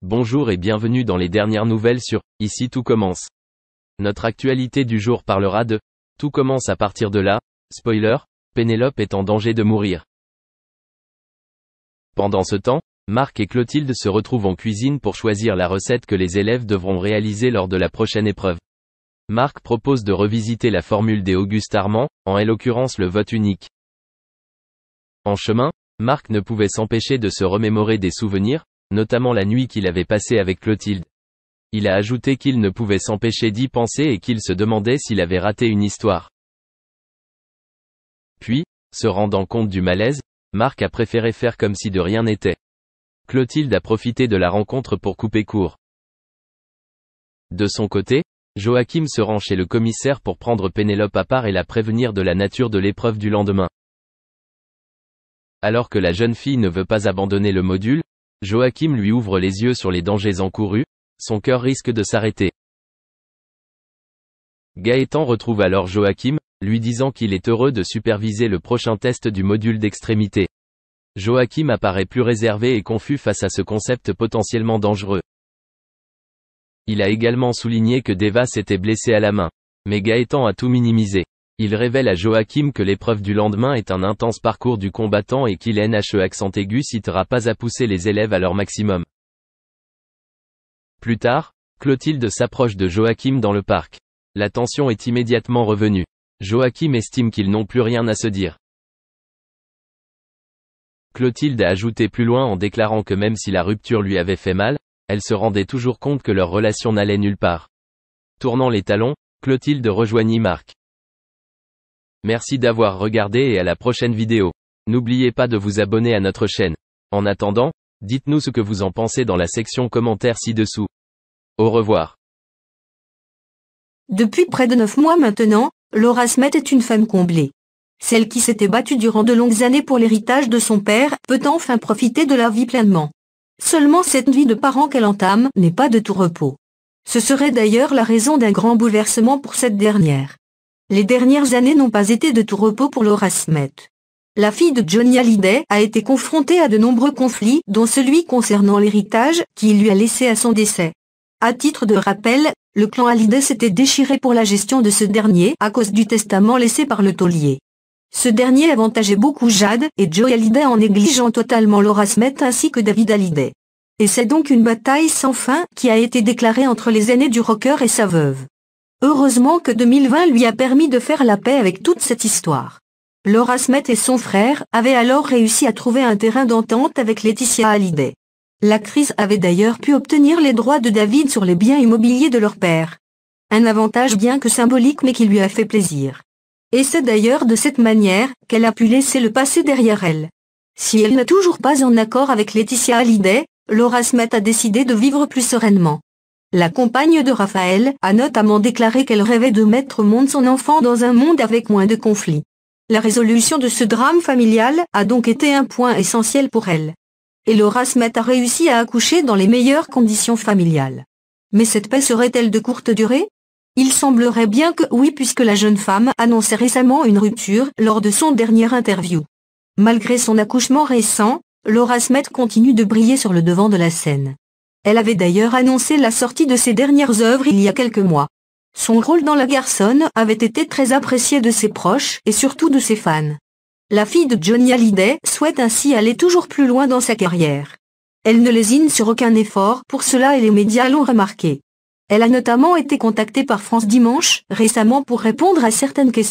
Bonjour et bienvenue dans les dernières nouvelles sur « Ici tout commence ». Notre actualité du jour parlera de « Tout commence à partir de là », spoiler, Pénélope est en danger de mourir. Pendant ce temps, Marc et Clotilde se retrouvent en cuisine pour choisir la recette que les élèves devront réaliser lors de la prochaine épreuve. Marc propose de revisiter la formule des Auguste Armand, en l'occurrence le vote unique. En chemin, Marc ne pouvait s'empêcher de se remémorer des souvenirs, notamment la nuit qu'il avait passée avec Clotilde. Il a ajouté qu'il ne pouvait s'empêcher d'y penser et qu'il se demandait s'il avait raté une histoire. Puis, se rendant compte du malaise, Marc a préféré faire comme si de rien n'était. Clotilde a profité de la rencontre pour couper court. De son côté, Joachim se rend chez le commissaire pour prendre Pénélope à part et la prévenir de la nature de l'épreuve du lendemain. Alors que la jeune fille ne veut pas abandonner le module, Joachim lui ouvre les yeux sur les dangers encourus, son cœur risque de s'arrêter. Gaëtan retrouve alors Joachim, lui disant qu'il est heureux de superviser le prochain test du module d'extrémité. Joachim apparaît plus réservé et confus face à ce concept potentiellement dangereux. Il a également souligné que Deva s'était blessé à la main. Mais Gaëtan a tout minimisé. Il révèle à Joachim que l'épreuve du lendemain est un intense parcours du combattant et qu'il accent aigu citera pas à pousser les élèves à leur maximum. Plus tard, Clotilde s'approche de Joachim dans le parc. La tension est immédiatement revenue. Joachim estime qu'ils n'ont plus rien à se dire. Clotilde a ajouté plus loin en déclarant que même si la rupture lui avait fait mal, elle se rendait toujours compte que leur relation n'allait nulle part. Tournant les talons, Clotilde rejoignit Marc. Merci d'avoir regardé et à la prochaine vidéo. N'oubliez pas de vous abonner à notre chaîne. En attendant, dites-nous ce que vous en pensez dans la section commentaires ci-dessous. Au revoir. Depuis près de 9 mois maintenant, Laura Smet est une femme comblée. Celle qui s'était battue durant de longues années pour l'héritage de son père peut enfin profiter de la vie pleinement. Seulement cette vie de parent qu'elle entame n'est pas de tout repos. Ce serait d'ailleurs la raison d'un grand bouleversement pour cette dernière. Les dernières années n'ont pas été de tout repos pour Laura Smet. La fille de Johnny Hallyday a été confrontée à de nombreux conflits, dont celui concernant l'héritage qu'il lui a laissé à son décès. À titre de rappel, le clan Hallyday s'était déchiré pour la gestion de ce dernier à cause du testament laissé par le taulier. Ce dernier avantageait beaucoup Jade et Joey Hallyday en négligeant totalement Laura Smet ainsi que David Hallyday. Et c'est donc une bataille sans fin qui a été déclarée entre les aînés du rocker et sa veuve. Heureusement que 2020 lui a permis de faire la paix avec toute cette histoire. Laura Smet et son frère avaient alors réussi à trouver un terrain d'entente avec Laetitia Hallyday. L'actrice avait d'ailleurs pu obtenir les droits de David sur les biens immobiliers de leur père. Un avantage bien que symbolique mais qui lui a fait plaisir. Et c'est d'ailleurs de cette manière qu'elle a pu laisser le passé derrière elle. Si elle n'est toujours pas en accord avec Laetitia Hallyday, Laura Smet a décidé de vivre plus sereinement. La compagne de Raphaël a notamment déclaré qu'elle rêvait de mettre au monde son enfant dans un monde avec moins de conflits. La résolution de ce drame familial a donc été un point essentiel pour elle. Et Laura Smet a réussi à accoucher dans les meilleures conditions familiales. Mais cette paix serait-elle de courte durée? Il semblerait bien que oui puisque la jeune femme annonçait récemment une rupture lors de son dernière interview. Malgré son accouchement récent, Laura Smet continue de briller sur le devant de la scène. Elle avait d'ailleurs annoncé la sortie de ses dernières œuvres il y a quelques mois. Son rôle dans La Garçonne avait été très apprécié de ses proches et surtout de ses fans. La fille de Johnny Hallyday souhaite ainsi aller toujours plus loin dans sa carrière. Elle ne lésine sur aucun effort pour cela et les médias l'ont remarqué. Elle a notamment été contactée par France Dimanche récemment pour répondre à certaines questions.